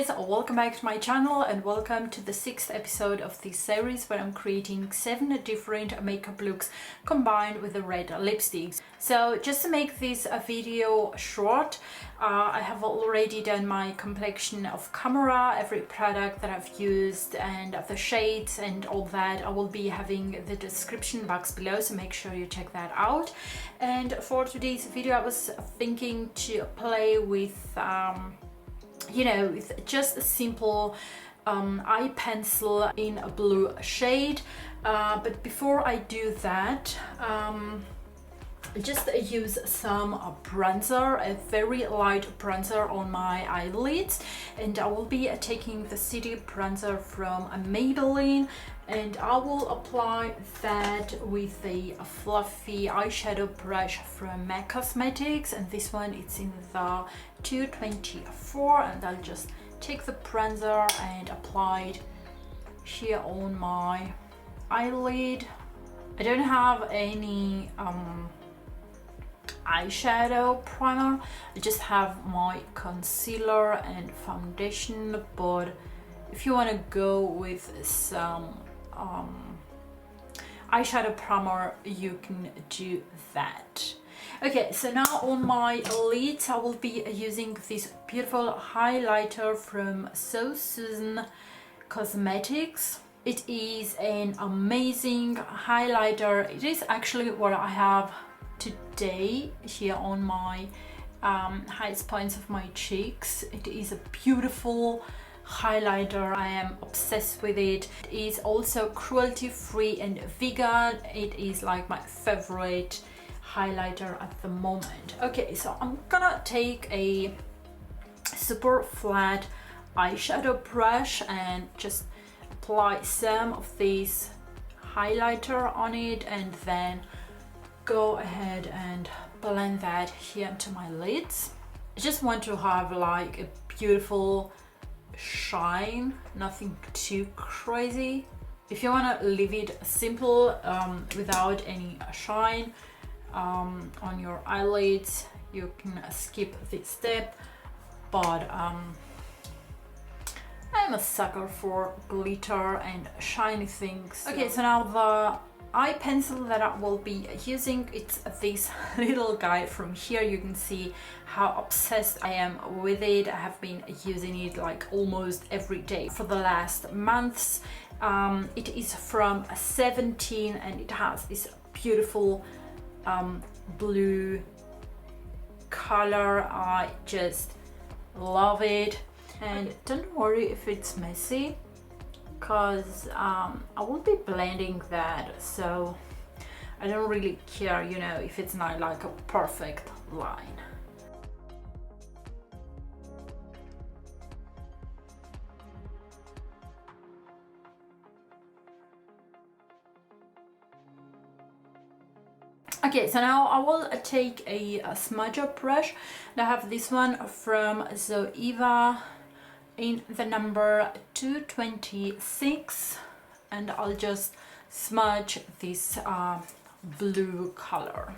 guys, welcome back to my channel and welcome to the 6th episode of this series where I'm creating 7 different makeup looks combined with the red lipsticks. So just to make this video short, I have already done my complexion of camera, every product that I've used and the shades and all that. I will be having the description box below, so make sure you check that out. And for today's video I was thinking to play with with just a simple eye pencil in a blue shade, but before I do that, just use some bronzer, a very light bronzer on my eyelids, and I will be taking the City bronzer from Maybelline, and I will apply that with a fluffy eyeshadow brush from MAC Cosmetics, and this one it's in the 224, and I'll just take the bronzer and apply it here on my eyelid. I don't have any eyeshadow primer, I just have my concealer and foundation, but if you want to go with some eyeshadow primer you can do that. Okay, so now on my lids I will be using this beautiful highlighter from xoxo Cosmetics. It is an amazing highlighter. It is actually what I have today here on my highest points of my cheeks. It is a beautiful highlighter. I am obsessed with it. It is also cruelty free and vegan. It is like my favorite highlighter at the moment. Okay, so I'm gonna take a super flat eyeshadow brush and just apply some of this highlighter on it, and then go ahead and blend that here into my lids. I just want to have like a beautiful shine, nothing too crazy. If you want to leave it simple without any shine on your eyelids, you can skip this step, but I'm a sucker for glitter and shiny things. Okay, so now the eye pencil that I will be using, it's this little guy from here. You can see how obsessed I am with it. I have been using it like almost every day for the last months. It is from 17 and it has this beautiful blue color. I just love it, and don't worry if it's messy, because I will be blending that, so I don't really care, if it's not like a perfect line. Okay, so now I will take a smudger brush, and I have this one from Zoeva in the number 226, and I'll just smudge this blue color.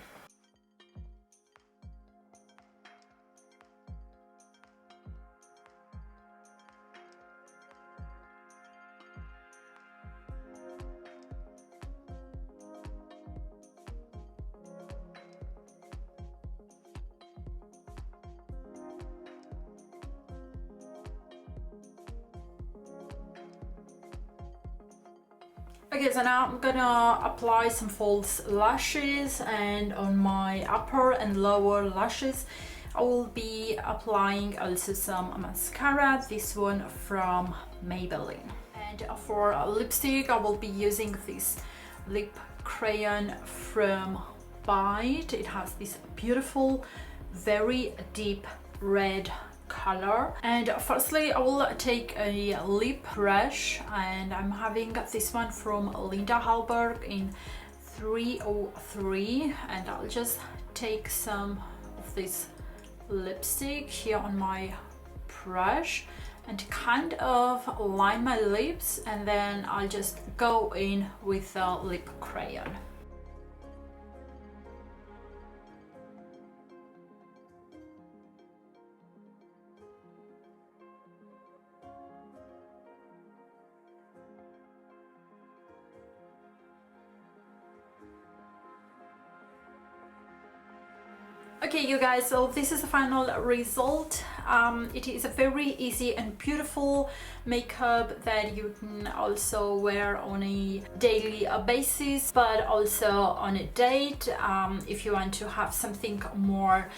Okay, so now I'm gonna apply some false lashes, and on my upper and lower lashes I will be applying also some mascara, this one from Maybelline. And for lipstick I will be using this lip crayon from Bite. It has this beautiful, very deep red color. And firstly I will take a lip brush, and I'm having this one from Linda Hallberg in 303, and I'll just take some of this lipstick here on my brush and kind of line my lips, and then I'll just go in with the lip crayon. Okay, you guys, so this is the final result. It is a very easy and beautiful makeup that you can also wear on a daily basis, but also on a date if you want to have something more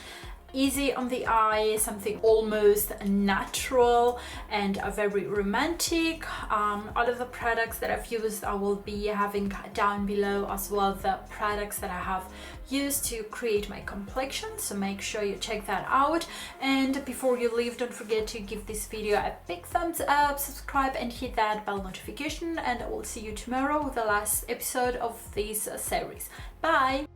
easy on the eye, something almost natural and very romantic. All of the products that I've used I will be having down below, as well the products that I have used to create my complexion, so make sure you check that out. And before you leave, don't forget to give this video a big thumbs up, subscribe and hit that bell notification, and I will see you tomorrow with the last episode of this series. Bye!